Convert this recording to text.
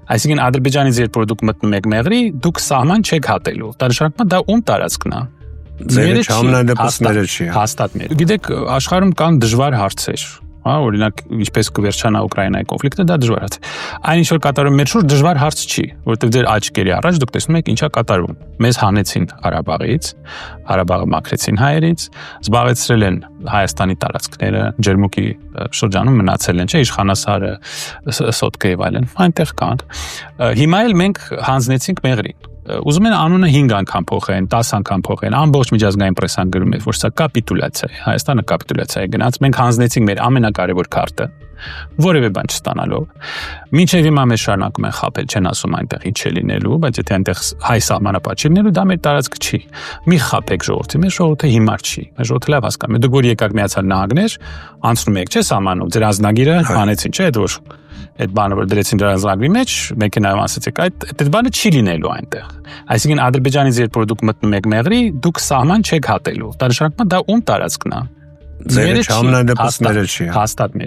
Այսինքն Ադրբեջանից երբ որ դուք մտնում եք մեղրի, դուք սահման չեք հատելու։ Դա նշանակում է դա ում տարածքն է։ Ձերը չամենայնդեպս մերը չի։ Հաստատ մեր։ Գիտեք, աշխարհում կան դժվար հարցեր, հա, օրինակ ինչպես կվերջանա Ուկրաինայի կոնֆլիկտը, դա դժվար հարց է։ Այն ինչ որ կատարում մեր շուրջ դժվար հարց չի, որովհետև ձեր աչքերի առաջ դուք տեսնում եք ինչա կատարվում։ Մեզ հանեցին Ղարաբաղից, Ղարաբաղը մաքրեցին հայերից, զբաղեցրել են Հայաստանի տարածքները, Ջերմուկի շրջանում մնացել են, չէ, Իշխանասարը, Սոտկը եւ այլն, այնտեղ կանք։ Հիմա էլ մենք հանձնեցինք մեղրին։ Ուզում են անունը 5 անգամ փոխեն, 10 անգամ փոխեն, ամբողջ միջազգային պրեսան գրում է, որ սա կապիտուլյացիա է, Հայաստանը կապիտուլյացիա է գնաց, մենք հանձնեցինք մեր ամենակարևոր քարտը, որևէ բան չստանալով։ Մինչև հիմա մեզ շարունակում են խաբել, չեն ասում այնտեղ ինչ է լինելու, բայց եթե այնտեղ հայ սահմանապատ չի լինելու, դա մեր տարածք չի։ Մի խաբեք ժողովրդի, մեր ժողովուրդը հիմար չի, մեր ժողովուրդը լավ հասկանում է։ Դուք որ եկաք Միացյալ Նահանգներ, անցնում եք, չէ՞ սահմանում, ձեր ազնագիրը հանեցին, չէ՞, այդ որ այդ բանը որ դրեցին դրա ազնագրի մեջ, մեքենայով ասեցիք, այդ բանը չի լինելու այնտեղ։ Այսինքն Ադրբեջանից երբ որ դուք մտնում եք մեղրի, դուք սահման չեք հատելու։ Դա նշանակում է դա ում տարածքն է։ Ձերը չամենայնդեպս մերը չի։ Հաստատ մեր